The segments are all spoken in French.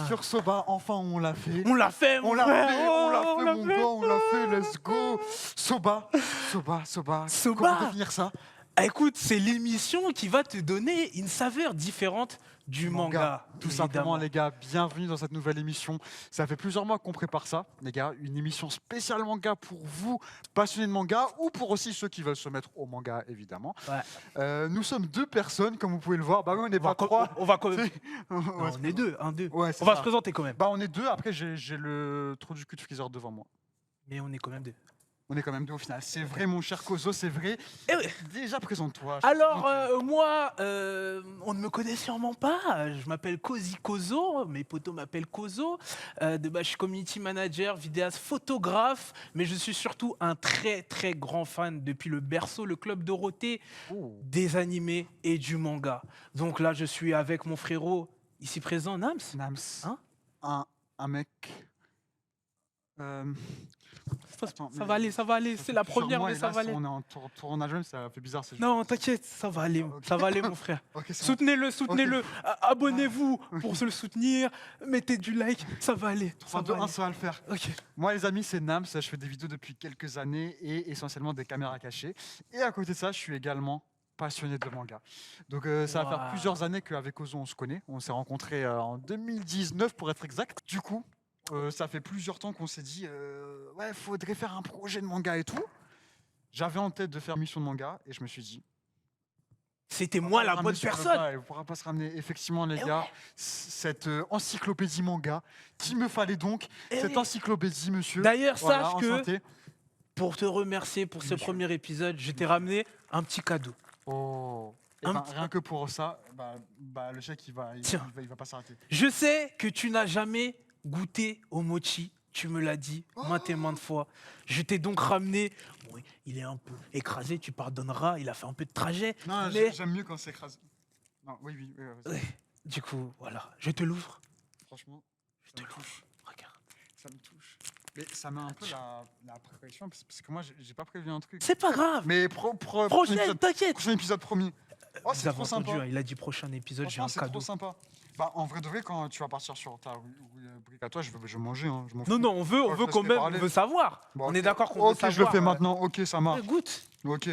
sur Soba, enfin on l'a fait. On l'a fait, mon On l'a frère. fait, on l'a Oh, fait, mon gars, on l'a fait, let's go. Soba. Soba. Comment définir ça? Ah, écoute, c'est l'émission qui va te donner une saveur différente du manga. Tout évidemment. simplement, les gars, bienvenue dans cette nouvelle émission. Ça fait plusieurs mois qu'on prépare ça, les gars. Une émission spéciale manga pour vous, passionnés de manga, ou pour aussi ceux qui veulent se mettre au manga, évidemment. Ouais. Nous sommes deux personnes, comme vous pouvez le voir. Bah oui, on n'est pas trois. On va quand même. Ouais, Non, on est deux, un, deux. Ouais, c'est On va ça. se présenter quand même. Bah on est deux, après j'ai le trou du cul de Freezer devant moi. Mais on est quand même deux. On est quand même deux au final. C'est vrai, mon cher Kozo, c'est vrai. Eh oui. Déjà, présente-toi. Alors, moi, on ne me connaît sûrement pas. Je m'appelle Kozi Kozo. Mes potos m'appellent Kozo. De base, je suis community manager, vidéaste, photographe. Mais je suis surtout un très, très grand fan depuis le berceau, le Club Dorothée, des animés et du manga. Donc là, je suis avec mon frérot, ici présent, Nams. Nams. Hein Un mec. Ça va aller. C'est la première, mais ça va aller. On est en tournage même, ça fait bizarre. Non, t'inquiète, ça va aller. Ok. Ça va aller, mon frère. Ok, c'est bon. Soutenez-le. Abonnez-vous pour se le soutenir. Mettez du like, ça va aller. 3, 2, 1, ça va le faire. Ok. Moi, les amis, c'est Nams. Je fais des vidéos depuis quelques années et essentiellement des caméras cachées. Et à côté de ça, je suis également passionné de manga. Donc, ça va faire plusieurs années qu'avec Kozo, on se connaît. On s'est rencontrés en 2019, pour être exact. Du coup, ça fait plusieurs temps qu'on s'est dit ouais, faudrait faire un projet de manga et tout. J'avais en tête de faire une mission de manga et je me suis dit C'était moi la bonne personne. Il ne pourra pas se ramener, effectivement, les gars, cette encyclopédie manga qu'il me fallait donc. Cette encyclopédie, monsieur. D'ailleurs, Voilà, sache que enchanté. pour te remercier pour ce premier épisode, je t'ai ramené un petit cadeau. Oh. Et Un ben, petit- rien que pour ça, le chèque, il va pas s'arrêter. Je sais que tu n'as jamais goûté au mochi. Tu me l'as dit maintes et maintes fois. Je t'ai donc ramené. Oui, il est un peu écrasé, tu pardonneras. Il a fait un peu de trajet. Non, mais j'aime mieux quand c'est écrasé. Non, oui, vas-y. Ouais. Du coup, voilà, je te l'ouvre. Franchement, Je te l'ouvre. Regarde. ça me touche. Mais ça met un peu la préparation, parce que moi, j'ai pas prévu un truc. C'est pas grave. Mais Prochaine, t'inquiète. prochain épisode promis. Oh, Vous c'est avez trop entendu, sympa. hein, il a dit prochain épisode, j'ai Franchement, un c'est cadeau. trop sympa. Bah, en vrai de vrai, quand tu vas partir sur ta rubrique à toi, je vais manger. Hein, je m'en fous. Non, on veut je quand laisse même, parler. on veut savoir. Bon, On ok. est d'accord qu'on veut Ok, savoir. je le fais maintenant. Ok, ça marche. Goûte. Ok.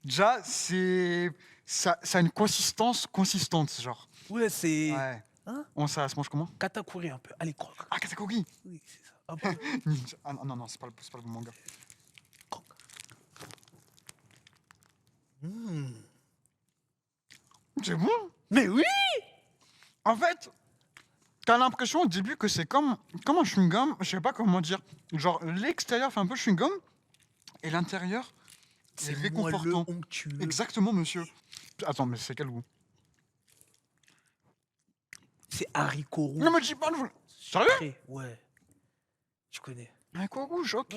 Déjà, ça a une consistance consistante, genre. Ouais, c'est Ouais. Hein Ça se mange comment? katakuri un peu. Allez, croque. Ah, katakuri. Oui, c'est ça. Hop. Ninja. Ah non, c'est pas le bon manga. Mmh. C'est bon. Mais oui. En fait, t'as l'impression au début que c'est comme un chewing-gum. Je sais pas comment dire. Genre, l'extérieur fait un peu chewing-gum et l'intérieur est C'est réconfortant. moelleux, onctueux. Exactement, monsieur. Attends, mais c'est quel goût? C'est haricot rouge. Ne me dis pas le. Sérieux? Sucré, ouais. Je connais. Haricot rouge, ok.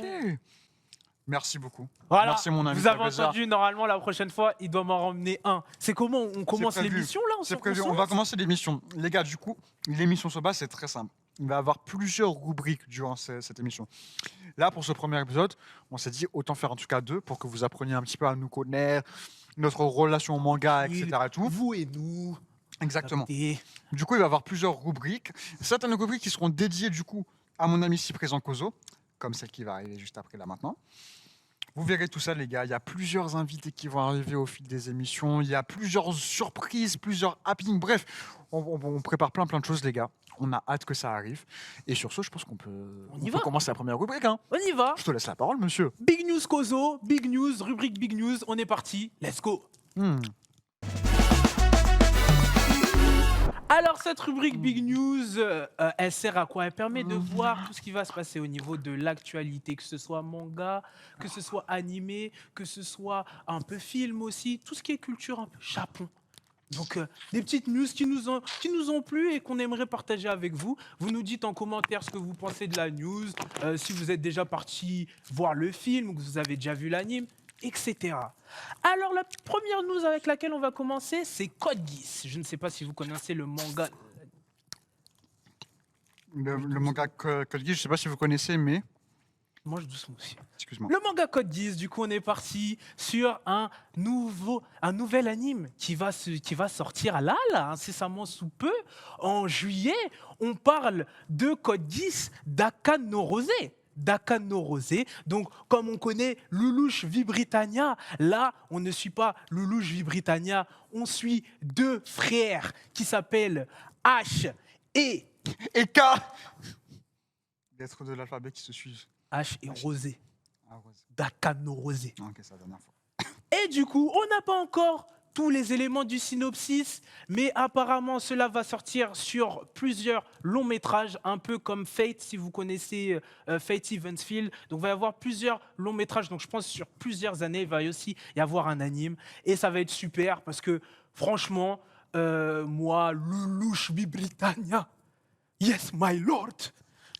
Merci beaucoup. Voilà. Merci, mon ami. Vous avez Tagaza. entendu, normalement, la prochaine fois, il doit m'en ramener un. C'est comment on commence prévu. l'émission, là? C'est prévu, on va commencer l'émission. Les gars, du coup, l'émission Soba, c'est très simple. Il va y avoir plusieurs rubriques durant cette émission. Là, pour ce premier épisode, on s'est dit autant faire en tout cas 2 pour que vous appreniez un petit peu à nous connaître, notre relation au manga, etc. Et tout. Vous et nous. Exactement. Et Du coup, il va y avoir plusieurs rubriques. Certaines rubriques qui seront dédiées, du coup, à mon ami ici présent Kozo, comme celle qui va arriver juste après là maintenant. Vous verrez tout ça, les gars. Il y a plusieurs invités qui vont arriver au fil des émissions. Il y a plusieurs surprises, plusieurs happenings. Bref, on prépare plein de choses, les gars. On a hâte que ça arrive. Et sur ce, je pense qu'on peut, On y va. commencer la première rubrique. Hein. on y va. Je te laisse la parole, monsieur. Big news Kozo, big news, rubrique big news. On est parti. Let's go. Alors, cette rubrique Big News, elle sert à quoi? Elle permet de voir tout ce qui va se passer au niveau de l'actualité, que ce soit manga, que ce soit animé, que ce soit un peu film aussi, tout ce qui est culture un peu Japon. Donc, des petites news qui nous ont plu et qu'on aimerait partager avec vous. Vous nous dites en commentaire ce que vous pensez de la news, si vous êtes déjà parti voir le film ou que vous avez déjà vu l'anime, etc. Alors, la première news avec laquelle on va commencer, c'est Code Geass. Je ne sais pas si vous connaissez le manga. Le manga Code Geass, je ne sais pas si vous connaissez, mais mange doucement aussi. Excuse-moi. Le manga Code 10, du coup, on est parti sur un nouvel anime qui va sortir là, incessamment sous peu, en juillet. On parle de Code 10 d'Aka no Rose. D'Aka no Rose. Donc, comme on connaît Lelouch V Britannia, là, on ne suit pas Lelouch V Britannia, on suit deux frères qui s'appellent H et K. Lettres de l'alphabet qui se suivent. H et Rosé. Ah, ouais. D'Aka no Rose. Ok, c'est la dernière fois. Et du coup, on n'a pas encore tous les éléments du synopsis, mais apparemment, cela va sortir sur plusieurs longs métrages, un peu comme Fate, si vous connaissez Fate Evansfield. Donc, il va y avoir plusieurs longs métrages. Donc, je pense sur plusieurs années, il va aussi y avoir un anime. Et ça va être super parce que, franchement, moi, Lelouch V Britannia, yes, my lord.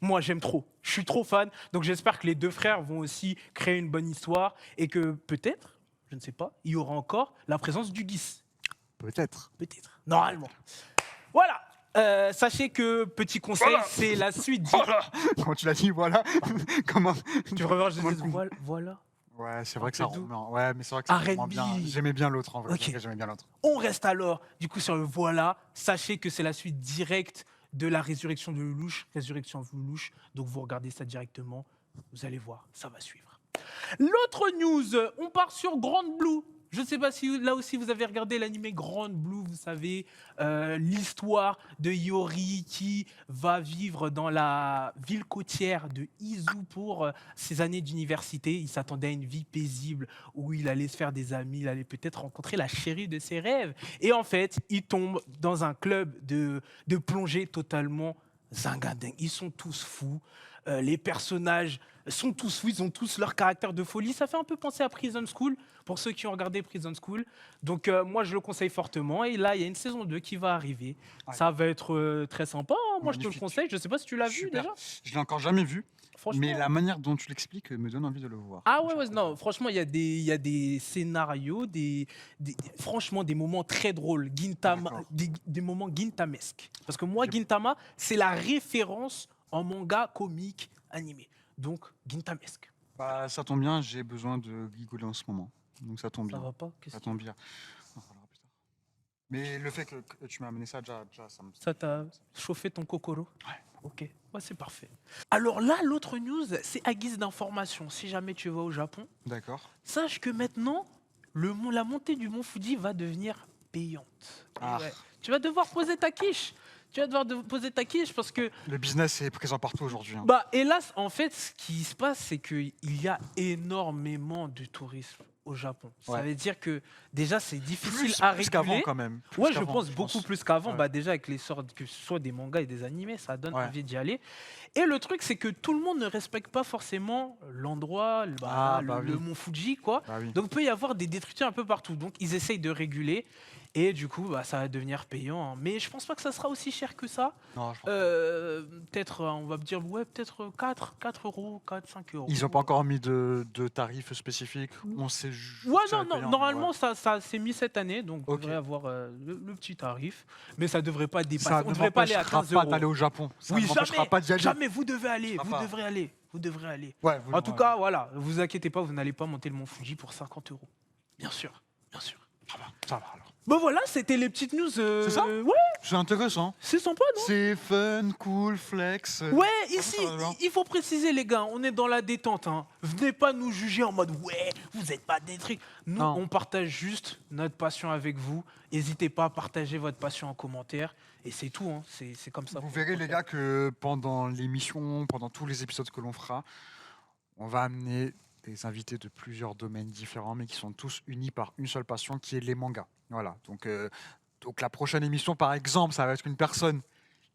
Moi, j'aime trop. Je suis trop fan. Donc, j'espère que les deux frères vont aussi créer une bonne histoire et que peut-être, je ne sais pas, il y aura encore la présence du Guis. Peut-être. Peut-être. Normalement. Voilà. Sachez que, petit conseil, c'est la suite. Quand tu l'as dit, voilà. Comment Tu reviens, je comment dis, voilà. Ouais, c'est vrai que C'est ça doux. rend. Ouais, mais c'est vrai que ça rend R&B. bien. J'aimais bien l'autre en vrai. Ok. C'est vrai que j'aimais bien l'autre. On reste alors, du coup, sur le voilà. Sachez que c'est la suite directe de la résurrection de Lelouch. Résurrection de Lelouch. Donc, vous regardez ça directement. Vous allez voir, ça va suivre. L'autre news, on part sur Grand Blue. Je ne sais pas si là aussi vous avez regardé l'animé Grand Blue, vous savez, l'histoire de Yori qui va vivre dans la ville côtière de Izu pour ses années d'université. Il s'attendait à une vie paisible où il allait se faire des amis, il allait peut-être rencontrer la chérie de ses rêves. Et en fait, il tombe dans un club de plongée totalement zingadingue. Ils sont tous fous. Les personnages sont tous fous, ils ont tous leur caractère de folie. Ça fait un peu penser à Prison School, pour ceux qui ont regardé Prison School. Donc moi, je le conseille fortement. Et là, il y a une saison 2 qui va arriver. Ouais. Ça va être très sympa, hein. Moi, je te le Magnifique. conseille. Je ne sais pas si tu l'as vu Super. déjà. Je l'ai encore jamais vu, Franchement. mais la manière dont tu l'expliques me donne envie de le voir. Ah ouais, non, franchement, il y a des scénarios, franchement, des moments très drôles, D'accord. des moments Gintamesques. Parce que moi, J'ai- Gintama, c'est la référence en manga, comique, animé. Donc, Gintamesque. Bah, ça tombe bien, j'ai besoin de rigoler en ce moment. Donc ça tombe Ça bien. va pas? Qu'est-ce Ça que tombe bien. On en parlera plus tard. Mais le fait que tu m'as amené ça, déjà ça me. ça t'a chauffé ton kokoro? Ouais. Ok, ouais, c'est parfait. Alors là, l'autre news, c'est à guise d'information. Si jamais tu vas au Japon, D'accord. sache que maintenant, la montée du mont Fuji va devenir payante. Et Ah. ouais, tu vas devoir poser ta quiche. Tu vas devoir poser ta quiche parce que, Le business est présent partout aujourd'hui. Hein. bah, hélas, en fait, ce qui se passe, c'est qu'il y a énormément de tourisme au Japon. Ça Ouais. veut dire que déjà, c'est difficile Plus, à plus qu'avant réguler. quand même. Plus Ouais, je qu'avant, pense beaucoup plus qu'avant. Ouais. Bah, déjà, avec les sortes, que ce soit des mangas et des animés, ça donne Ouais. envie d'y aller. Et le truc, c'est que tout le monde ne respecte pas forcément l'endroit, Ah, bah le oui. mont Fuji, quoi. Bah oui. Donc, il peut y avoir des détritus un peu partout. Donc, ils essayent de réguler. Et du coup, bah, ça va devenir payant, hein. Mais je pense pas que ça sera aussi cher que ça. Non, je pense Peut-être, on va me dire, ouais, peut-être 4 euros, 4, 5 euros. Ils n'ont pas encore mis de tarifs spécifiques. On sait Ouais, que ça va non, être payant, normalement, ouais. ça s'est mis cette année, donc on Ok. devrait avoir le petit tarif. Mais ça devrait pas dépasser. Ça On ne devrait pas aller à m'empêchera 15 pas euros. d'aller au Japon. Ça Oui, ne m'empêchera jamais, pas d'y aller. jamais, vous devez aller, Je vous serai pas. devrez aller, vous devrez aller. Ouais, En tout cas, voilà, vous inquiétez pas, vous n'allez pas monter le mont Fuji pour 50 euros. Bien sûr, bien sûr. ça va alors. Bon voilà, c'était les petites news. C'est ça Ouais, C'est intéressant. c'est sympa, non? C'est fun, cool, flex. Ouais, ici, ça va. il faut préciser, les gars, on est dans la détente, hein. Venez pas nous juger en mode ouais, vous n'êtes pas des trucs. Nous, Non. on partage juste notre passion avec vous. N'hésitez pas à partager votre passion en commentaire. Et c'est tout, hein. C'est comme ça. Vous qu'on verrez, les fait. gars, que pendant l'émission, pendant tous les épisodes que l'on fera, on va amener des invités de plusieurs domaines différents, mais qui sont tous unis par une seule passion, qui est les mangas. Voilà. Donc la prochaine émission, par exemple, ça va être une personne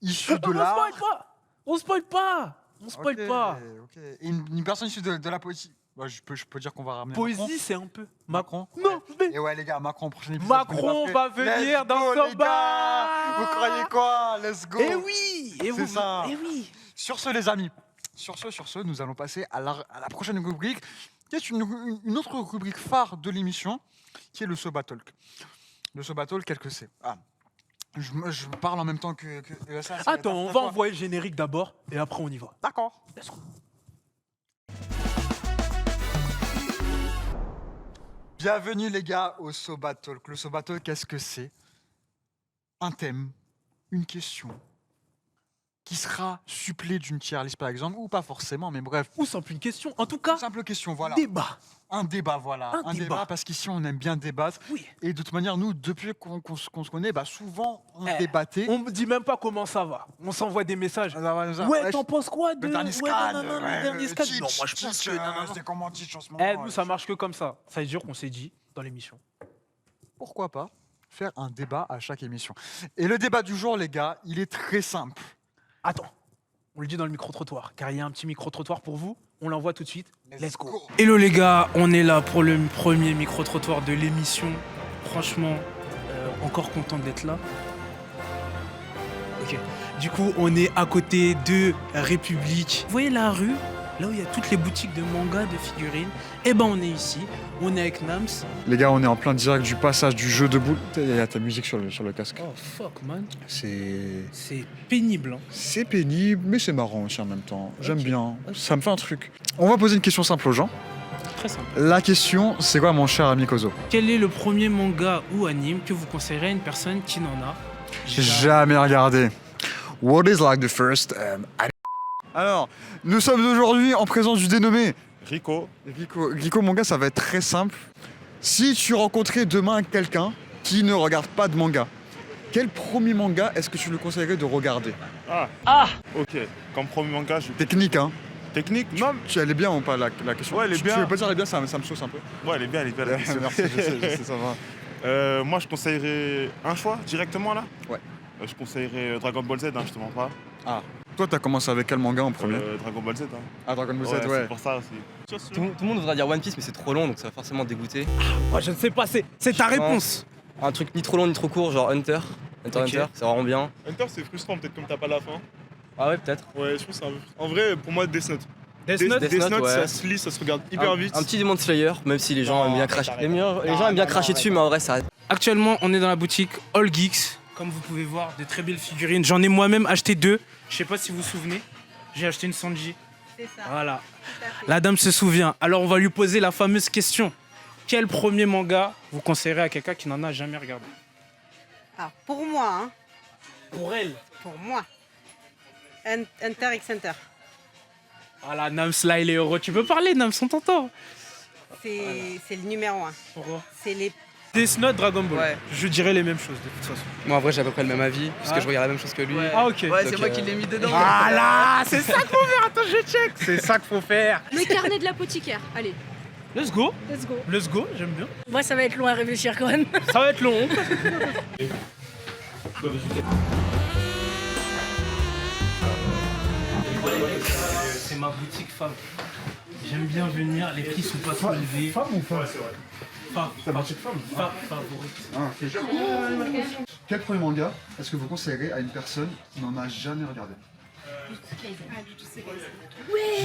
issue de On l'art. spoil pas. On spoil pas. On spoil Ok, pas. ok. Et une personne issue de la poésie. Ouais, je peux dire qu'on va ramener Poésie, c'est un peu. Macron. Non, mais Et ouais, les gars, Macron, prochain épisode. Macron va venir dans son son bar. Vous croyez quoi? Let's go. Eh oui. Et C'est ça. Eh oui. Sur ce, les amis, sur ce, nous allons passer à la prochaine rubrique, qui est une autre rubrique phare de l'émission, qui est le Soba Talk. Le Soba Talk, quel que c'est. Je parle en même temps que Attends, on va envoyer le générique d'abord et après on y va. D'accord. Let's go. Bienvenue les gars au Soba Talk. Le Soba Talk, qu'est-ce que c'est? Un thème, une question, qui sera supplée d'une tier list par exemple, ou pas forcément, mais bref. Ou simple une question. En tout cas, Simple question, voilà. débat. Un débat, voilà. Un débat. Parce qu'ici, on aime bien débattre. Oui. Et de toute manière, nous, depuis qu'on se connaît, souvent, on Eh, débattait. On me dit même pas comment ça va. On s'envoie des messages. Ouais, Ouais, t'en penses quoi de le dernier scan, non, le dernier scan. Non, moi je pense que. non, non, non. c'est comment Teach en ce moment. Eh, nous, ça marche que comme ça. Ça veut dire qu'on s'est dit dans l'émission. Pourquoi pas faire un débat à chaque émission. Et le débat du jour, les gars, il est très simple. Attends, on le dit dans le micro-trottoir, car il y a un petit micro-trottoir pour vous. On l'envoie tout de suite. Let's go. Hello les gars, on est là pour le premier micro-trottoir de l'émission. Franchement, encore content d'être là. Ok. Du coup, on est à côté de République. Vous voyez la rue, là où il y a toutes les boutiques de manga, de figurines. Eh ben, on est ici. On est avec Nams. Les gars, on est en plein direct du passage du jeu de boules. Il y a ta musique sur le casque. Oh fuck man. C'est pénible. Hein. C'est pénible, mais c'est marrant aussi en même temps. J'aime bien. Ça me fait un truc. On va poser une question simple aux gens. Très simple. La question, c'est quoi, mon cher ami Kozo? Quel est le premier manga ou anime que vous conseillerez à une personne qui n'en a jamais regardé? What is like the first Alors, nous sommes aujourd'hui en présence du dénommé Rico. Rico, mon gars, ça va être très simple. Si tu rencontrais demain quelqu'un qui ne regarde pas de manga, quel premier manga est-ce que tu lui conseillerais de regarder? Ok, comme premier manga, je... Technique, hein? Technique? Elle est bien ou pas la question? Ouais, elle est bien. Tu veux pas dire elle est bien, ça me sauce un peu. Ouais, elle est bien, la question. Merci, je sais, ça va. Moi, je conseillerais un choix directement là. Ouais. Je conseillerais Dragon Ball Z, hein, je te mens pas. Toi, t'as commencé avec quel manga en premier? Dragon Ball Z. Hein. Ah, Dragon Ball Z, Ouais, ouais. c'est pour ça aussi. Tout le monde voudra dire One Piece, mais c'est trop long, donc ça va forcément dégoûter. Moi, je ne sais pas, c'est ta réponse. Un truc ni trop long ni trop court, genre Hunter. Hunter, c'est vraiment bien. Hunter, c'est frustrant, peut-être comme t'as pas la fin. Ah ouais, peut-être. Ouais, je trouve que c'est un peu... En vrai, pour moi, Death Note. Death Note, Death Note, ouais. Ça se lit, ça se regarde hyper vite. Un petit Demon Slayer, même si les gens aiment bien cracher. Les gens aiment bien cracher dessus, mais en vrai, ça. Actuellement, on est dans la boutique All Geeks. Comme vous pouvez voir, de très belles figurines. J'en ai moi-même acheté 2. Je sais pas si vous vous souvenez. J'ai acheté une Sanji. C'est ça. Voilà. La dame se souvient. Alors, on va lui poser la fameuse question. Quel premier manga vous conseillerez à quelqu'un qui n'en a jamais regardé? Ah, pour moi, hein, Pour elle. pour moi. Hunter x Hunter. Voilà, Nams, là, il est heureux. Tu peux parler, Nams, on t'entend. C'est le numéro 1. Pourquoi? C'est les... Death Note, Dragon Ball. Ouais. Je dirais les mêmes choses, de toute façon. Moi, en vrai, j'ai à peu près le même avis, parce Ah. que je regarde la même chose que lui. Ah, ok. Ouais, c'est Donc, moi qui l'ai mis dedans. Ah là, c'est ça qu'il faut faire. Attends, je check. C'est ça qu'il faut faire. Le carnet de l'apothicaire. Allez, Let's go. let's go. Let's go, j'aime bien. Moi, ça va être long à réfléchir quand même. Ça va être long. C'est ma boutique femme. J'aime bien venir, les prix sont pas trop élevés. Femme ou femme? Ta boutique femme? Favorite. Quel premier manga est-ce que vous conseillerez à une personne qui n'en a jamais regardé?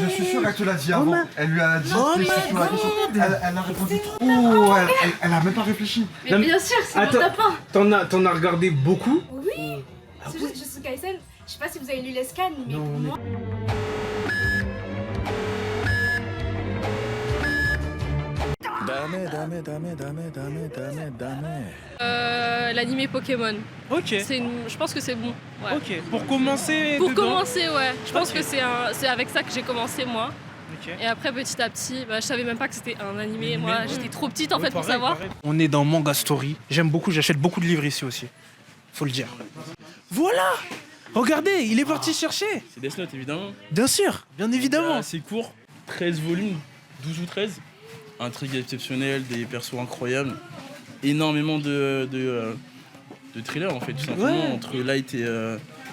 Je suis sûr qu'elle te l'a dit avant. Elle lui a dit spécifiquement la question. Elle a répondu trop. Elle a même pas réfléchi. Mais bien sûr, c'est mon top 1. T'en as regardé beaucoup? Oui. C'est juste Jujutsu Kaisen. Je sais pas si vous avez lu les scans, mais pour moi... L'animé Pokémon. Ok. Je pense que c'est bon. Ouais. Ok. Pour commencer. Pour dedans. commencer, ouais. Je pense Ok. que c'est avec ça que j'ai commencé moi. Ok. Et après, petit à petit, je savais même pas que c'était un animé. Moi, ouais. j'étais trop petite en fait pour Pareil, savoir. pareil. On est dans Manga Story. J'aime beaucoup, j'achète beaucoup de livres ici aussi. Faut le dire. Voilà. Regardez, il est parti chercher. C'est Death Note évidemment. Bien sûr, bien évidemment. C'est court, 13 volumes, 12 ou 13. Intrigue exceptionnelle, des persos incroyables. Énormément de thrillers en fait, tout simplement, Ouais. entre Light et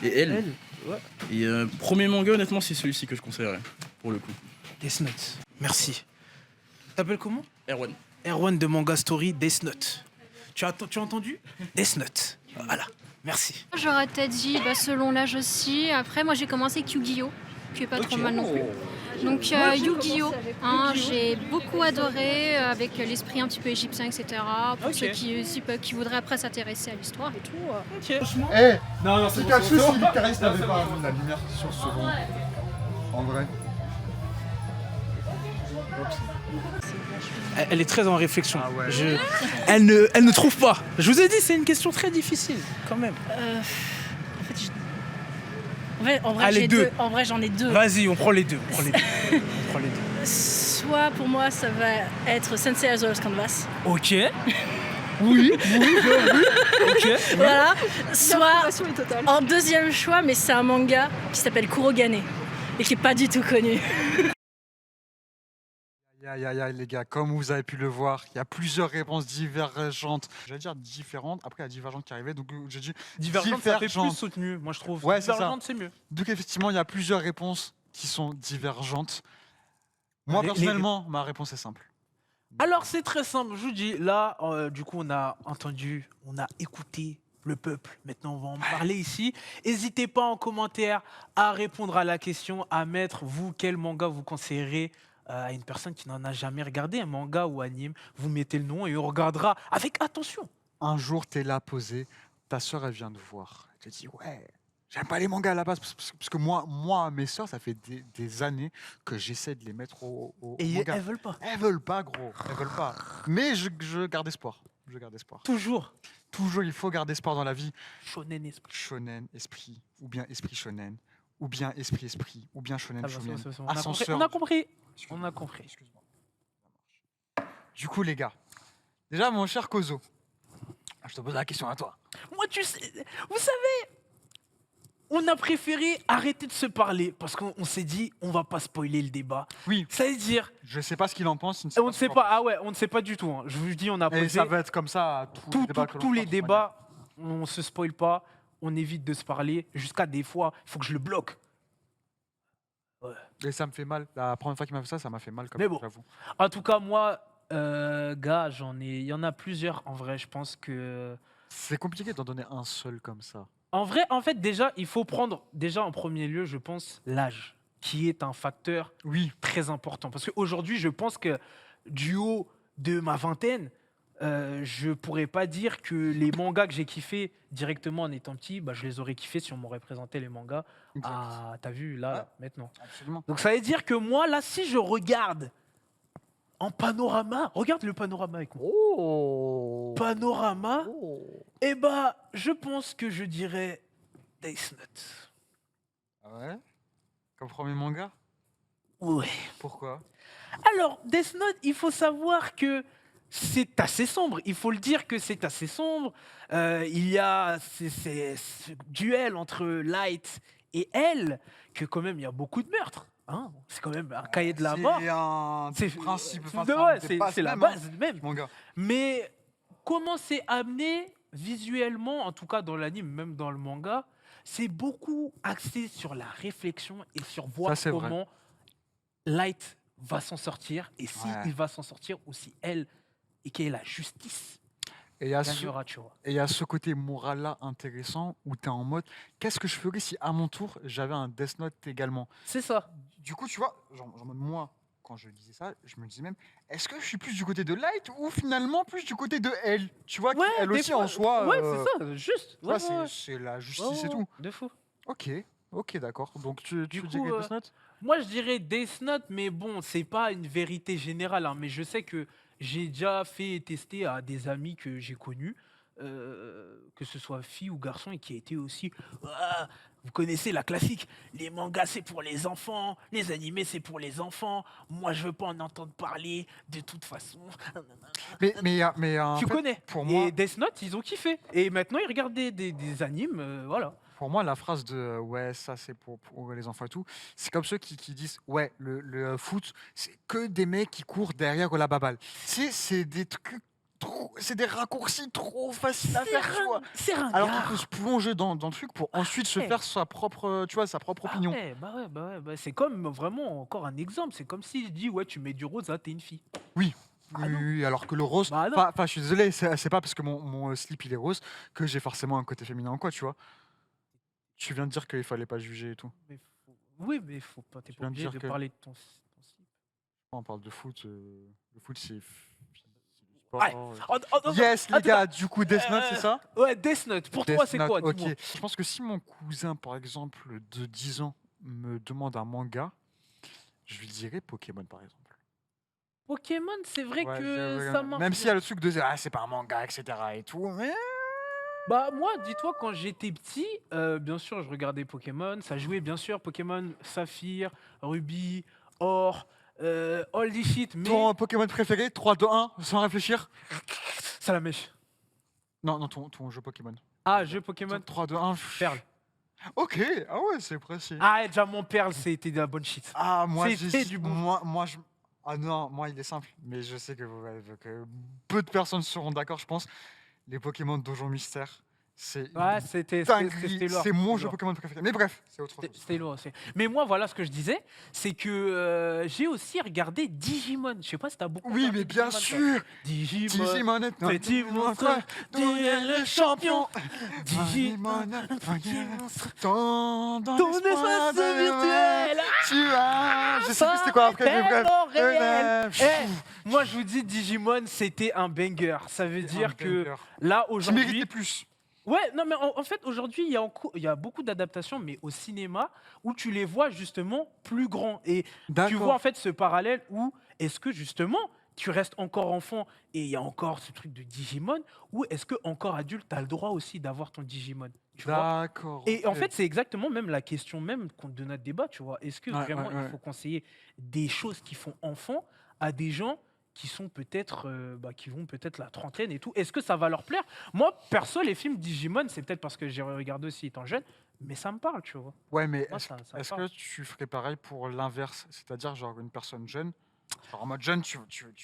elle. Ouais. Et premier manga, honnêtement, c'est celui-ci que je conseillerais, pour le coup. Death Note. Merci. T'appelles comment? Erwan. Erwan de Manga Story, Death Note. Tu as entendu? Death Note. Voilà. Merci. J'aurais peut-être dit, selon l'âge aussi. Après, moi, j'ai commencé avec Yu-Gi-Oh! Qui est pas trop mal non plus. Donc, Yu-Gi-Oh! J'ai beaucoup adoré, avec l'esprit un petit peu égyptien, etc. Pour Ok. ceux qui voudraient après s'intéresser à l'histoire et tout. Ok. Eh, Non, non, c'est quelque chose si Icarus n'avait pas la lumière sur ce rond. En vrai. Elle est très en réflexion. Ah ouais. Elle ne trouve pas. Je vous ai dit, c'est une question très difficile, quand même. En fait, en vrai, Allez, j'ai deux. En vrai, j'en ai deux. Vas-y, on prend les deux. Soit pour moi, ça va être Sensei Azura's Canvas. Ok. Oui. Ok. Voilà. Soit en deuxième choix, mais c'est un manga qui s'appelle Kurogane et qui est pas du tout connu. Aïe, aïe, aïe, les gars, comme vous avez pu le voir, il y a plusieurs réponses divergentes. J'allais dire différentes, après il y a divergentes qui arrivaient, donc j'ai dit Divergente, ça fait plus divergentes. soutenu, moi je trouve. Ouais, c'est ça. Divergente, c'est mieux. Donc effectivement, il y a plusieurs réponses qui sont divergentes. Moi, personnellement, ma réponse est simple. Alors c'est très simple, je vous dis, là, du coup on a entendu, on a écouté le peuple, maintenant on va en parler ici. N'hésitez pas en commentaire à répondre à la question, à mettre, vous, quel manga vous conseillerez à une personne qui n'en a jamais regardé, un manga ou anime. Vous mettez le nom et on regardera avec attention. Un jour, t'es là posé, ta sœur, elle vient te voir. Elle te dit, ouais, j'aime pas les mangas à la base, parce que moi, mes sœurs, ça fait des années que j'essaie de les mettre au Et manga. elles veulent pas. Elles veulent pas, gros. Elles veulent pas. Mais je garde espoir. Toujours. Toujours, il faut garder espoir dans la vie. Shonen esprit. Shonen, esprit, ou bien esprit shonen, ou bien esprit, ou bien shonen, shonen. On a compris. On a compris. Excuse-moi. Du coup, les gars, déjà, mon cher Kozo, je te pose la question à toi. Moi, tu sais, vous savez, on a préféré arrêter de se parler parce qu'on s'est dit, on va pas spoiler le débat. Oui. Ça veut dire, Je sais pas ce qu'il en pense. on ne sait pas. Ah ouais, on ne sait pas du tout. Hein. Je vous dis, on a Et posé ça va être comme ça à tous les débats. On se spoile pas. On évite de se parler. Jusqu'à des fois, il faut que je le bloque. Et ça me fait mal. La première fois qu'il m'a fait ça, ça m'a fait mal. Comme Mais bon. j'avoue. En tout cas, moi, gars, il y en a plusieurs. En vrai, je pense que. C'est compliqué d'en donner un seul comme ça. En vrai, en fait, déjà, il faut prendre, déjà en premier lieu, je pense, l'âge, qui est un facteur très important. Parce qu'aujourd'hui, je pense que du haut de ma vingtaine, je pourrais pas dire que les mangas que j'ai kiffés directement en étant petit, bah, je les aurais kiffés si on m'aurait présenté les mangas. Ah, t'as vu, là, maintenant. Absolument. Donc ça veut dire que moi, là, si je regarde en panorama, regarde le panorama avec moi. Oh. Panorama, eh ben, je pense que je dirais Death Note. Ah ouais. Comme premier manga. Ouais. Pourquoi? Alors, Death Note, il faut savoir que c'est assez sombre. Il faut le dire que c'est assez sombre. Il y a ce duel entre Light et elle, que quand même, il y a beaucoup de meurtres. Hein, c'est quand même un cahier de la mort. C'est un principe. C'est la base même. Manga. Mais comment c'est amené visuellement, en tout cas dans l'anime, même dans le manga, c'est beaucoup axé sur la réflexion et sur voir Ça, c'est comment Light va s'en sortir et si il va s'en sortir ou si elle et quelle est la justice. Et il y a gagnera, tu vois. Et il y a ce côté moral-là intéressant où tu es en mode qu'est-ce que je ferais si à mon tour j'avais un Death Note également. C'est ça. Du coup, tu vois, genre moi, quand je disais ça, je me disais même est-ce que je suis plus du côté de Light ou finalement plus du côté de elle? Tu vois, elle des aussi fois, en soi. Ouais, c'est ça, juste. Tu vois, c'est la justice et tout. De fou. Ok, d'accord. Donc tu Du dirais coup, Death Note? moi, je dirais Death Note, mais bon, c'est pas une vérité générale. Hein, mais je sais que j'ai déjà fait tester à des amis que j'ai connus, que ce soit filles ou garçons, et qui étaient aussi. Ah, vous connaissez la classique. Les mangas, c'est pour les enfants. Les animés, c'est pour les enfants. Moi, je veux pas en entendre parler de toute façon. Mais en Tu fait, connais. Pour moi, Et Death Note, ils ont kiffé. Et maintenant, ils regardent des animes. Voilà. Pour moi, la phrase de ouais, ça c'est pour les enfants et tout, c'est comme ceux qui disent ouais, le foot, c'est que des mecs qui courent derrière la baballe. C'est des trucs, c'est des raccourcis trop faciles à faire, tu vois. C'est ringard. Alors qu'il faut se plonger dans le truc pour ensuite se faire sa propre, tu vois, sa propre opinion. Ouais. C'est comme vraiment encore un exemple. C'est comme si je dis ouais, tu mets du rose, t'es une fille. Oui. Ah non. Oui, alors que le rose, Bah non. enfin, je suis désolé, c'est pas parce que mon slip il est rose que j'ai forcément un côté féminin ou quoi, tu vois. Tu viens de dire qu'il fallait pas juger et tout. Oui, mais faut pas, t'es pas viens de obligé dire de que- parler de ton slip. On parle de foot. Le foot, c'est du sport. Ouais. Yes, les en tout gars, du coup, Death Note, c'est ça? Ouais, Death Note. Pour toi, Death c'est Note, quoi? ok. Dis-moi. Je pense que si mon cousin, par exemple, de 10 ans, me demande un manga, je lui dirais Pokémon, par exemple. Pokémon, c'est vrai Ouais, que ça marche. même s'il y a le truc de c'est pas un manga, etc. et tout, mais Bah moi, dis-toi, quand j'étais petit, bien sûr, je regardais Pokémon. Ça jouait, bien sûr, Pokémon Saphir, Ruby, Or, all this shit. Mais ton Pokémon préféré, 3, 2, 1, sans réfléchir. Salamèche. Non, ton jeu Pokémon. Ah, jeu Pokémon 3, 2, 1. Perle. Ok, ah ouais, c'est précis. Ah, déjà mon Perle, c'était de la bonne shit. Ah, moi, C'était du bon. Ah non, moi, il est simple, mais je sais que peu de personnes seront d'accord, je pense. Les Pokémon Donjon Mystère, c'est Ouais, c'était dinguerie, lourd. c'est mon c'était jeu lourd. Pokémon préféré. Mais bref, c'est autre chose. C'était lourd aussi. Mais moi, voilà ce que je disais, c'est que j'ai aussi regardé Digimon. Je sais pas si t'as beaucoup Oui, regardé mais bien Digimon, toi. sûr. Digimon, Digimon est petit monstre, devient le champion. Digimon, Dans ton espace virtuel. Tu as. Je sais plus c'était quoi après, mais bref. Tellement réel. Moi, je vous dis, Digimon, c'était un banger. Ça veut dire que là, Tu aujourd'hui. méritais plus. Ouais, non, mais en fait, aujourd'hui, il y a beaucoup d'adaptations, mais au cinéma, où tu les vois justement plus grands. Et tu vois en fait ce parallèle où est-ce que justement tu restes encore enfant et il y a encore ce truc de Digimon, ou est-ce que encore adulte, tu as le droit aussi d'avoir ton Digimon, tu vois. D'accord. Et en ok. fait, c'est exactement même la question même de notre débat, tu vois. Est-ce que Ouais, vraiment ouais, ouais. il faut conseiller des choses qui font enfant à des gens qui sont peut-être qui vont peut-être la trentaine et tout. Est-ce que ça va leur plaire? Moi, perso, les films Digimon, c'est peut-être parce que j'ai regardé aussi étant jeune, mais ça me parle, tu vois. Ouais, mais Moi, est-ce ça me est-ce parle. que tu ferais pareil pour l'inverse? C'est-à-dire, genre, une personne jeune, genre en mode jeune, tu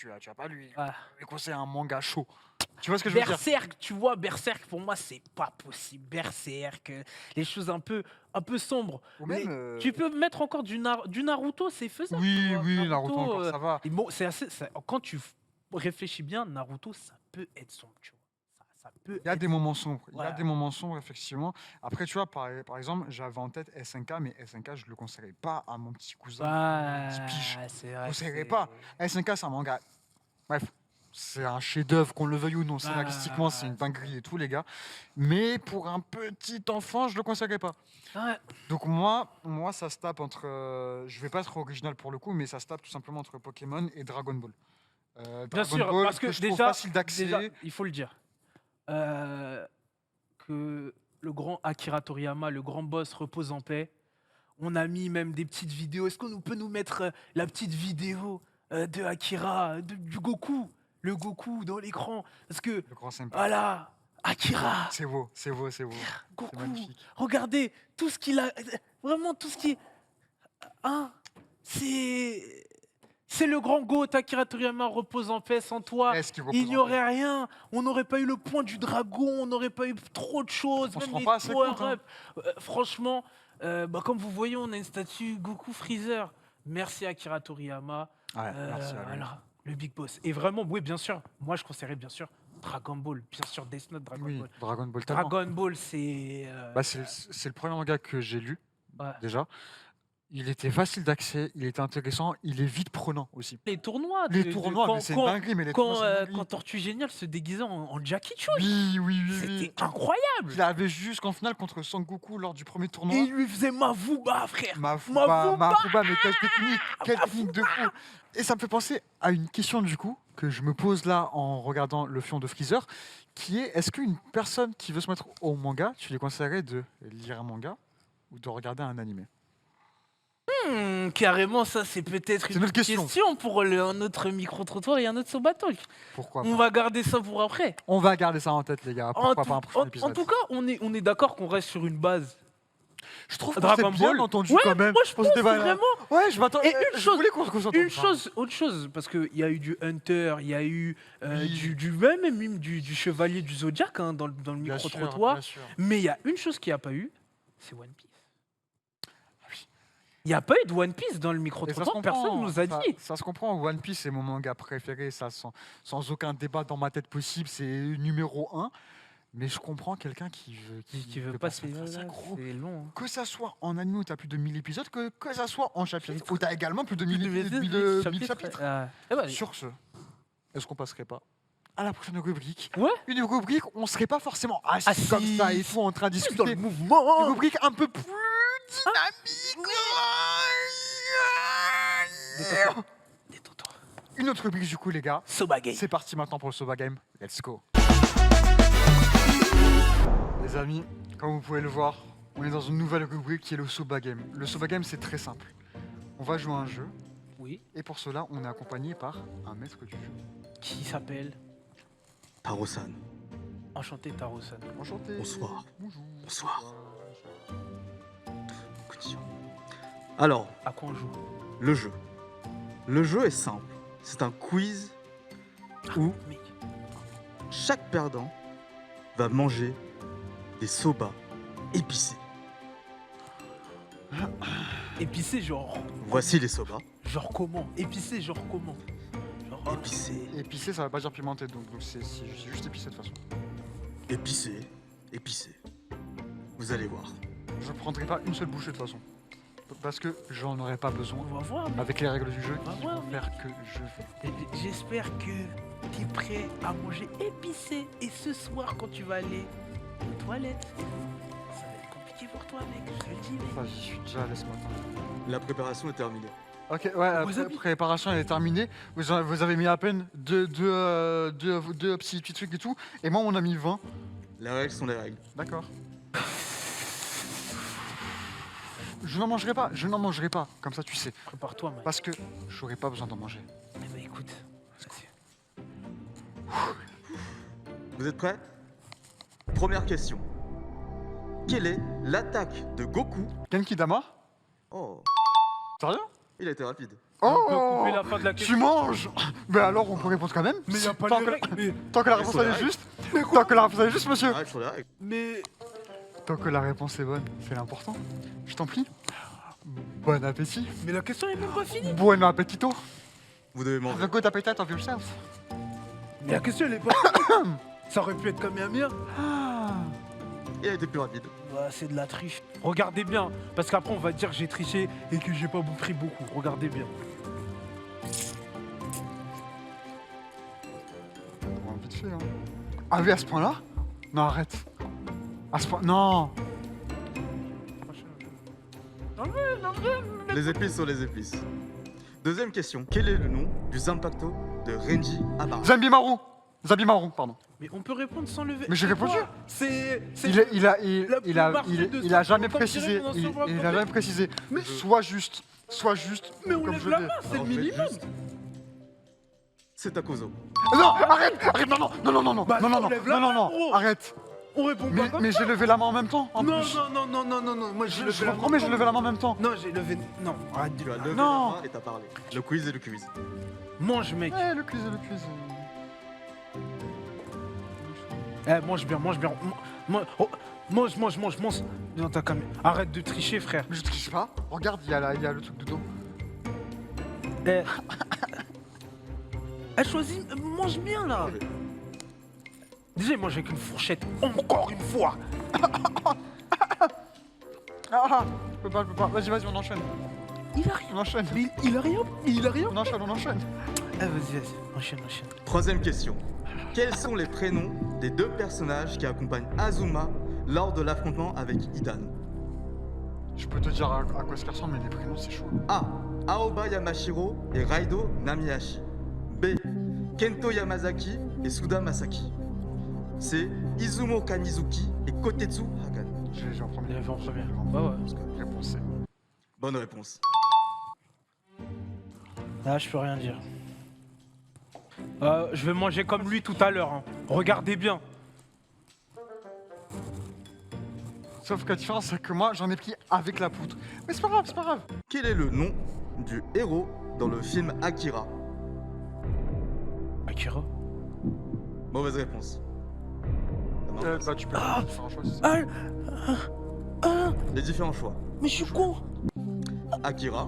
vas pas lui conseiller un manga chaud. Tu vois ce que je veux dire? Berserk, tu vois, Berserk, pour moi, c'est pas possible. Berserk, les choses un peu sombres. Ou Mais même, tu peux mettre encore du Naruto, c'est faisable. Oui, tu vois. oui, Naruto encore, ça va. et bon, c'est assez, quand tu réfléchis bien, Naruto, ça peut être sombre, tu vois. Ça peut Il y a être des moments sombres. Il y a Voilà. des moments sombres, effectivement. Après, tu vois, par exemple, j'avais en tête SNK, mais SNK, je le conseillerais pas à mon petit cousin. Ouais, 10 piges. c'est Je vrai. le conseillerais c'est- pas. SNK, c'est un manga. Bref, c'est un chef-d'œuvre, qu'on le veuille ou non. Ouais, Scénaristiquement, c'est une dinguerie et tout, les gars. Mais pour un petit enfant, je le conseillerais pas. Ouais. Donc moi, ça se tape entre... je vais pas être original pour le coup, mais ça se tape tout simplement entre Pokémon et Dragon Ball. Bien Dragon sûr, Ball, parce que je trouve déjà, facile d'accès. il faut le dire, que le grand Akira Toriyama, le grand boss, repose en paix. On a mis même des petites vidéos. Est-ce qu'on peut nous mettre la petite vidéo de Akira, du Goku, le Goku dans l'écran? Parce que, Le grand sympa. voilà, Akira, C'est beau, c'est beau, c'est beau. Goku, magnifique. regardez tout ce qu'il a, vraiment tout ce qui est... Hein, c'est le grand GOAT, Akira Toriyama, repose en paix. Sans toi, Est-ce qu'il repose il n'y en aurait rien. On n'aurait pas eu le point du dragon, on n'aurait pas eu trop de choses. On se même rend les pas assez compte, power-up. Franchement, comme vous voyez, on a une statue Goku Freezer. Merci Akira Toriyama. Ouais, merci à lui. Voilà, le big boss. Et vraiment, oui, bien sûr, moi je conseillerais bien sûr Dragon Ball. Bien sûr, Death Note, Dragon Oui, Ball. Dragon Ball. tellement. Dragon Ball, c'est... Bah, c'est le premier manga que j'ai lu, ouais. déjà. Il était facile d'accès, il était intéressant, il est vite prenant aussi. Les tournois. Les tournois, mais c'est une dinguerie, mais les tournois, c'est une dinguerie. Quand Tortue Géniale se déguisait en Jackie Chan. Oui, oui, oui. C'était incroyable. Il avait jusqu'en finale contre Sangoku lors du premier tournoi. Et il lui faisait Mavuba, frère. Mafuba, mais quelle technique de fou. Et ça me fait penser à une question du coup que je me pose là en regardant le fion de Freezer, qui est qu'une personne qui veut se mettre au manga, tu lui conseillerais de lire un manga ou de regarder un animé? Carrément, ça c'est peut-être C'est une notre question. pour un autre micro-trottoir et un autre Sobatalk. Pourquoi On pas va garder ça pour après. On va garder ça en tête, les gars. Pourquoi pas un prochain En épisode? tout cas, on est d'accord qu'on reste sur une base. Je trouve que Dragon c'est bien Ball. entendu Ouais, quand même. moi je pense C'était pas- vraiment. Ouais, je m'attends. Et Je voulais qu'on s'entende. autre chose, parce qu'il y a eu du Hunter, il y a eu Oui. du Chevalier du Zodiac dans le Bien sûr, micro-trottoir. bien sûr. Mais il y a une chose qu'il n'y a pas eu, c'est One Piece. Oui. Il n'y a pas eu de One Piece dans le Et ça se micro-trottoir, comprend, personne ne nous a ça- dit. Ça se comprend. One Piece, c'est mon manga préféré, ça sans aucun débat dans ma tête possible. C'est numéro 1. Mais je comprends quelqu'un qui veut pas se mettre ça, gros. c'est long. hein. Que ça soit en anime où tu as plus de 1000 épisodes, que ça soit en chapitre où tu as également plus de 1000 chapitres. Eh ben, Sur ce, est-ce qu'on passerait pas à la prochaine rubrique? Ouais. Une rubrique où on serait pas forcément assis Assis. comme ça et tout en train de Plus discuter. dans le mouvement. Une rubrique un peu plus dynamique. Détends-toi. Détends-toi. une autre rubrique du coup, les gars. Soba Game. C'est parti maintenant pour le Soba Game. Let's go. Les amis, comme vous pouvez le voir, on est dans une nouvelle rubrique qui est le Soba Game. Le Soba Game, c'est très simple. On va jouer à un jeu. Oui. Et pour cela, on est accompagné par un maître du jeu. Qui s'appelle Taro-san. Enchanté Taro-san. Enchanté. Bonsoir. Bonjour. Bonsoir. Condition. Alors, À quoi on joue? le jeu. Le jeu est simple. C'est un quiz où Mec. chaque perdant va manger des soba épicés. Épicé, genre. Voici les soba Genre comment? Épicé, genre comment? Genre. épicés. Épicé, ça veut pas dire pimenté, donc c'est juste épicé de toute façon. Épicés. Épicés. Vous allez voir. Je prendrai pas une seule bouchée de toute façon. Parce que j'en aurais pas besoin. On va voir, mec. Avec les règles du jeu, On va il voir, faut faire que je vais. Et j'espère que tu es prêt à manger épicé. Et ce soir, quand tu vas aller aux toilettes, ça va être compliqué pour toi, mec. Je te le dis, mec. Enfin, j'y suis déjà allé ce matin. La préparation est terminée. Ok, ouais, la Wasabi. préparation elle est terminée. Vous avez mis à peine deux petits trucs et tout. Et moi, on a mis 20. Les règles sont les règles. D'accord. Je n'en mangerai pas, comme ça tu sais. Prépare-toi, mec. Parce que j'aurais pas besoin d'en manger. Eh ben, écoute. Vous êtes prêts? Première question. Quelle est l'attaque de Goku? Genkidama? Oh, Sérieux? il a été rapide. On peut Oh couper la fin de la Tu question. manges! Mais alors on peut répondre quand même? Mais y a pas tant les que, règles. Mais, tant que la Mais réponse sur les elle est règles. juste. Tant que la réponse elle est juste, monsieur. Les règles sont les règles. mais Tant que la réponse est bonne, c'est l'important. Je t'en prie. Bon appétit. la question est même pas finie. Buon appetito. Vous devez manger. Have a good appetite of yourself. Mais la question, elle est pas finie. Ça aurait pu être comme un mien. Ah. Il a été plus rapide. Bah, c'est de la triche. Regardez bien, parce qu'après on va dire que j'ai triché et que j'ai pas pris beaucoup. Regardez bien. Bon, vite fait, hein. Ah oui, à ce point-là? Non, arrête. À ce point... Non. Les épices sont les épices. Deuxième question. Quel est le nom du Zanpakuto de Renji Abara? Zabimaru, pardon. Mais on peut répondre sans lever. Mais j'ai répondu. C'est. Il a jamais précisé. Il a jamais précisé. Mais- Soit juste. Mais on comme lève je la l'ai. main, c'est le Alors, je vais minimum. juste- C'est Takozo. Non, arrête, non, Bah, non, on lève la main, gros. arrête. On répond pas comme Mais ça. j'ai levé la main en même temps, en Non, plus. non. Moi j'ai Je levé vous la main. promets, j'ai levé la main en même temps. Non, j'ai levé. Non, arrête de. Tu as levé non. la main et t'as parlé. Le quiz est le quiz. Mange, mec. Eh, le quiz. Eh, mange bien. Mange. Dans ta caméra. Arrête de tricher, frère. Mais je triche pas. Regarde, il y a le truc de dos. Eh. Elle choisit. Mange bien, là. Déjà, il mange avec une fourchette. Encore une fois. Ah, je peux pas. Vas-y, on enchaîne. Il a rien. On enchaîne. Mais il a rien. On enchaîne. Eh, vas-y. Enchaîne. Troisième question. Quels sont les prénoms des deux personnages qui accompagnent Azuma lors de l'affrontement avec Idan? Je peux te dire à quoi ça ressemble, mais les prénoms, c'est chaud. A. Aoba Yamashiro et Raido Namiyashi. B. Kento Yamazaki et Suda Masaki. C. Izumo Kamizuki et Kotetsu Hakan. J'ai en premier. Il avait en premier. Ouais. Ouais. Parce que réponse c'est. Bonne réponse. Ah, je peux rien dire. Je vais manger comme lui tout à l'heure. Hein. Regardez bien. Sauf que la différence, c'est que moi, j'en ai pris avec la poudre. Mais c'est pas grave. Quel est le nom du héros dans le film Akira? Akira. Mauvaise réponse. Bah, tu peux faire un choix. Si ça. Les différents choix. Mais je suis con. Akira,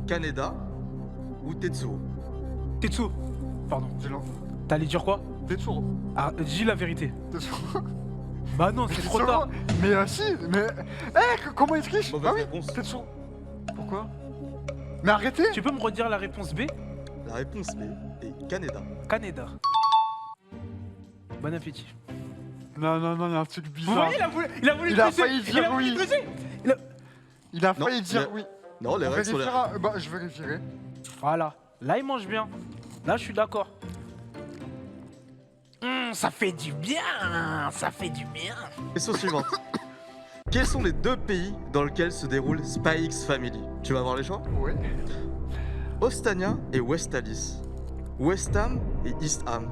Kaneda ou Tetsuo. Tetsuo. Pardon. Dis-le. T'allais dire quoi? Tetsuo. Ah, dis la vérité. Tetsuo. Bah non, c'est trop tard. Mais si, mais. Comment il triche? Mauvaise Ah oui, réponse. Tetsuo. Pourquoi? Mais arrêtez! Tu peux me redire la réponse B? La réponse B est Kaneda. Kaneda. Bon appétit. Non, il y a un truc Vous bizarre. voyez, il a voulu Il a tricher. failli dire Il a voulu oui. tricher. Il a Non, failli dire mais- oui. Non, les On règles sont les vérifiera. règles. Bah, je vérifierai. Voilà. Là, il mange bien. Là, je suis d'accord. Ça fait du bien. Ça fait du bien. Question suivante. Quels sont les 2 pays dans lesquels se déroule Spy X Family? Tu vas avoir les choix? Ouais. Ostania et Westalis. West Ham et East Ham.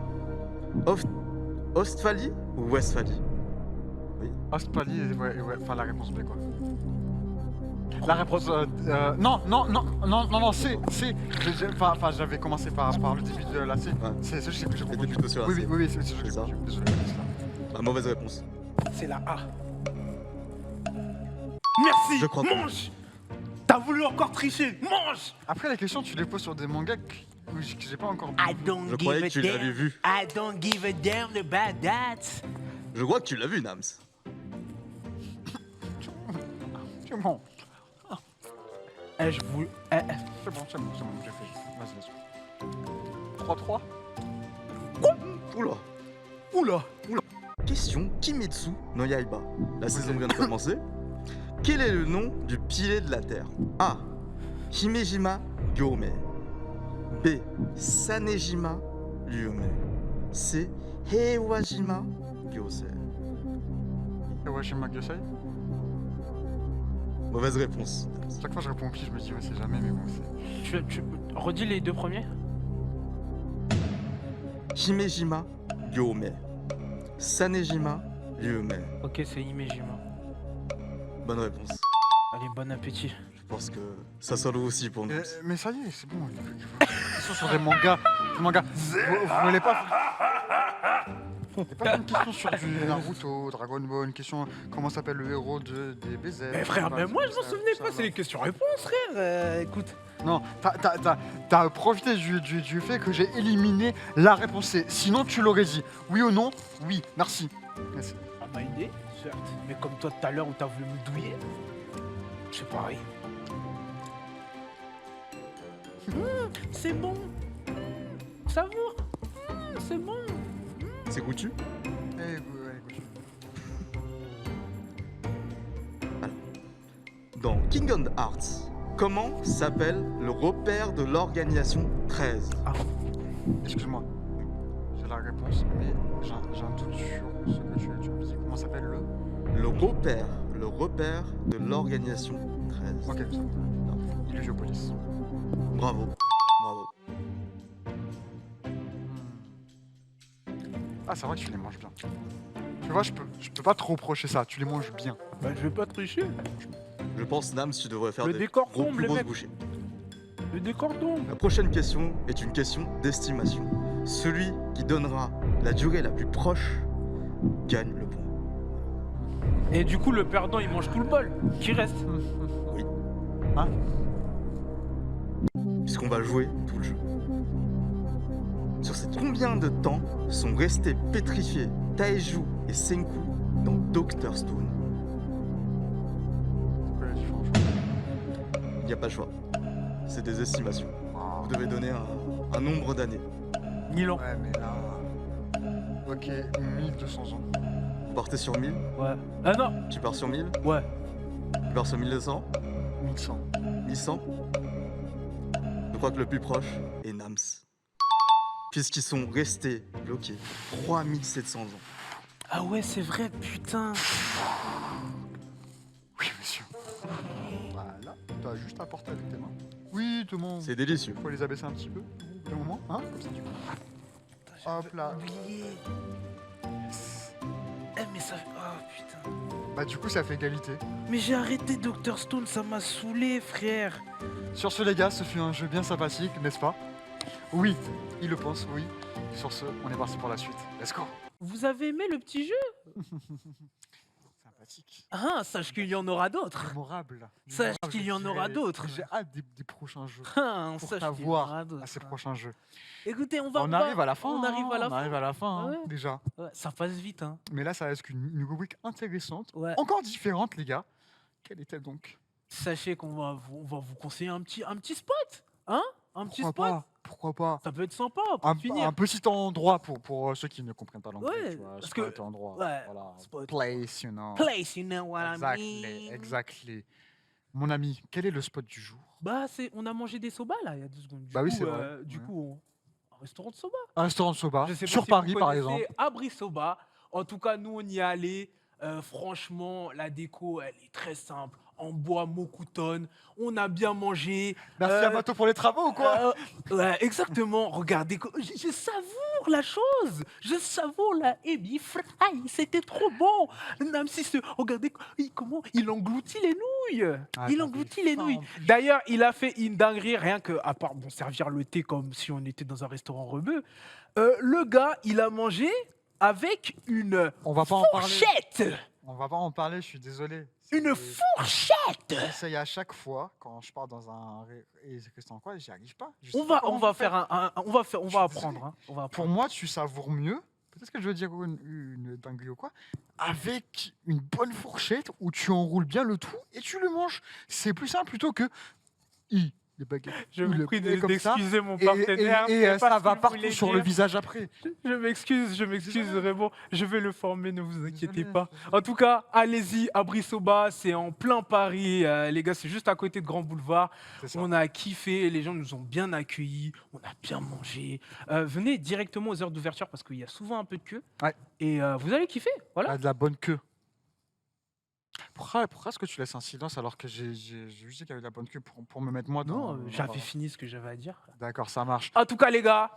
Ostphalie ou Westphalie? Australie, ouais, enfin la réponse B quoi. La réponse. Non, c'est. Enfin, j'avais commencé par le début de la C. Ouais. C'est ce que j'ai T'étais compris. plutôt sur la C. Oui, c'est ce que j'ai ça. compris. Désolé. Ah, mauvaise réponse. C'est la A. Merci. Je crois pas. Mange. T'as voulu encore tricher. Mange. Après, les questions, tu les poses sur des mangas que j'ai pas encore. I don't Je croyais que tu l'avais vu. I don't give a damn about that. Je crois que tu l'as vu, Nams. C'est bon. Je vous. C'est bon, j'ai fait. Vas-y, laisse. 3-3. Oula. Oula. Question Kimetsu no Yaiba. La saison vient de commencer. Quel est le nom du pilier de la Terre? A. Himejima Gyome. B. Sanejima Ryume. C. Heiwajima Gyose. Kawashima Gyosei. Mauvaise réponse. Chaque fois que je réponds au pif, je me dis, ouais, c'est jamais, mais bon, c'est. Tu redis les 2 premiers. Himejima Gyome. Sanejima Ryume. Ok, c'est Imejima. Bonne réponse. Allez, bon appétit. Je pense que ça sonne aussi pour nous. Mais ça y est, c'est bon. Ils sont sur des mangas. Vous voulez pas. C'est pas une question sur du Naruto, Dragon Ball, une question comment s'appelle le héros des BZ. Mais frère, même moi je m'en souvenais pas, c'est les questions-réponses, frère. Écoute. Non, t'as profité du fait que j'ai éliminé la réponse C. Sinon, tu l'aurais dit. Oui ou non? Oui, merci. Merci. À ma idée, certes. Mais comme toi tout à l'heure où t'as voulu me douiller, c'est pareil. C'est bon. Ça va. C'est bon. C'est goûtu? Dans Kingdom Hearts, comment s'appelle le repère de l'organisation 13? Excuse-moi. J'ai la réponse, mais j'ai un doute sur ce que tu me dis. Comment s'appelle Le repère de l'organisation 13. Ok, ça. Illusiopolis. Bravo. Ah, c'est vrai que tu les manges bien. Tu vois, je peux pas trop reprocher ça. Tu les manges bien. Bah, je vais pas tricher. Je pense, Nams, tu devrais faire Le des décor gros, tombe, plus les grosses mecs. bouchées. Le décor tombe. La prochaine question est une question d'estimation. Celui qui donnera la durée la plus proche gagne le point. Et du coup, le perdant, il mange tout le bol. Qui reste? Oui. Hein? Puisqu'on va jouer tout le jeu. Sur ces combien de temps sont restés pétrifiés Taeju et Senku dans Dr Stone? Il n'y a pas le choix. C'est des estimations. Vous devez donner un nombre d'années. 1000 ans. Ouais, mais là. Ok, 1200 ans. Vous partez sur 1000? Ouais. Ah non. Tu pars sur 1000? Ouais. Tu pars sur 1200? 1100. 1100? Je crois que le plus proche est Nams. Puisqu'ils sont restés bloqués 3700 ans. Ah ouais, c'est vrai, putain. Oui, monsieur. Voilà, t'as juste à porter avec tes mains. Oui, tout le monde. C'est délicieux. Faut les abaisser un petit peu, au bout d'un moment, hein, comme ça tu hop là. Oublié. Eh, mais ça. Oh putain. Bah, du coup, ça fait égalité. Mais j'ai arrêté Dr Stone, ça m'a saoulé, frère. Sur ce, les gars, ce fut un jeu bien sympathique, n'est-ce pas? Oui, il le pense, oui. Sur ce, on est parti pour la suite. Let's go. Vous avez aimé le petit jeu? Sympathique. Ah, sache qu'il y en aura d'autres. Mémorable. Sache qu'il y en aura d'autres. J'ai hâte des prochains jeux. Ah, Pour sache qu'il y en t'avoir aura d'autres. à ces prochains jeux. Écoutez, on va. On arrive à la fin. On arrive à la On fin. arrive à la fin, Ah hein, ouais. déjà. Ouais, ça passe vite, hein. Mais là, ça reste une rubrique intéressante. Ouais. Encore différente, les gars. Quelle est-elle donc? Sachez qu'on va vous conseiller un petit spot, hein? Un petit spot. Pourquoi pas? Ça peut être sympa pour Un finir. petit endroit pour ceux qui ne comprennent pas l'anglais. Ouais, tu vois, parce que- spot, endroit. ouais, Voilà. spot. Place, you know. Place, you know what I Exactly, mean. exactly. Mon ami, quel est le spot du jour? Bah, on a mangé des soba là il y a 2 secondes. Bah oui, c'est vrai. Du Ouais. coup, un restaurant de soba. Un restaurant de soba, Je sais pas sur si Paris vous par connaissez exemple. Abri Soba. En tout cas, nous, on y est allé. Franchement, la déco, elle est très simple. En bois Mokuton. On a bien mangé. Merci à Mato pour les travaux ou quoi? Ouais, exactement. Regardez, je savoure la chose. Je savoure la ebi fry. C'était trop bon. Même si regardez comment il engloutit les nouilles. Ah, Il t'as engloutit des les fins, nouilles. en plus. D'ailleurs, il a fait une dinguerie, rien que, à part servir le thé comme si on était dans un restaurant rebeu. Le gars, il a mangé avec une On va pas en parler. fourchette. On va pas en parler, je suis désolé. Une fourchette. J'essaye à chaque fois quand je pars dans un restaurant quoi, j'y arrive pas. Je sais On pas va comment vous faites. on Je va suis apprendre. Hein. On va Pour apprendre. moi, tu savoures mieux. Peut-être que je veux dire une dinguerie ou quoi. Avec une bonne fourchette où tu enroules bien le tout et tu le manges. C'est plus simple plutôt que les baguettes. Je ou vous le prie poulet comme ça. d'excuser mon Et partenaire. je sais pas ça ce va qu'il partout voulait sur le dire. visage après. Je m'excuse Raymond. Je vais le former, ne vous inquiétez Désolé, pas. En tout cas, allez-y, Abri Soba, c'est en plein Paris. Les gars, c'est juste à côté de Grand Boulevard. C'est ça. On a kiffé, les gens nous ont bien accueillis, on a bien mangé. Venez directement aux heures d'ouverture parce qu'il y a souvent un peu de queue. Ouais. Et vous allez kiffer, voilà. Ah, de la bonne queue. Pourquoi est-ce que tu laisses un silence alors que j'ai juste dit qu'il y avait de la bonne queue pour me mettre moi dans... Non, j'avais fini ce que j'avais à dire. D'accord, ça marche. En tout cas, les gars,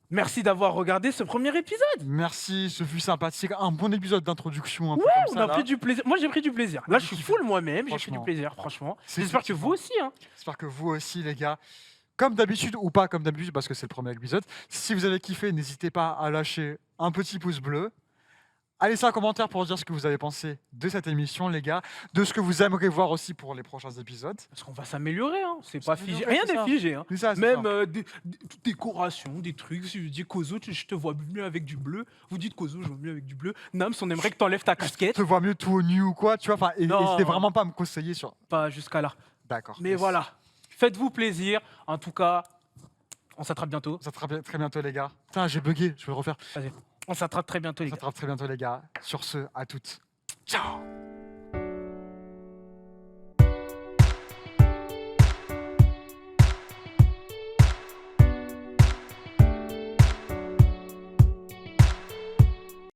merci d'avoir regardé ce premier épisode. Merci, ce fut sympathique. Un bon épisode d'introduction. Un peu Ouais, comme on ça, a là. pris du plaisir. Moi, j'ai pris du plaisir. Là, je suis full moi-même. J'ai pris du Franchement. plaisir, franchement. C'est J'espère que vous aussi. Hein. J'espère que vous aussi, les gars. Comme d'habitude ou pas comme d'habitude, parce que c'est le premier épisode. Si vous avez kiffé, n'hésitez pas à lâcher un petit pouce bleu. Laissez un commentaire pour dire ce que vous avez pensé de cette émission, les gars. De ce que vous aimeriez voir aussi pour les prochains épisodes. Parce qu'on va s'améliorer. Hein. C'est pas figé. s'améliorer, Rien c'est n'est ça. figé. Hein. C'est ça, c'est Même ça. des décorations, des trucs. Si je dis Kozo, je te vois mieux avec du bleu. Vous dites Kozo, je vois mieux avec du bleu. Nams, on aimerait que t'enlèves ta Je casquette. te vois mieux tout nu ou quoi, tu vois. Enfin, Non. n'hésitez vraiment pas à me conseiller sur... Pas jusqu'à là. D'accord. Mais voilà. Faites-vous plaisir. En tout cas, on s'attrape bientôt. Ça s'attrape très bientôt, les gars. Putain, j'ai bugué, je vais le refaire. On s'attrape très bientôt, les Ça gars. s'attrape très bientôt, les gars. Sur ce, à toutes. Ciao.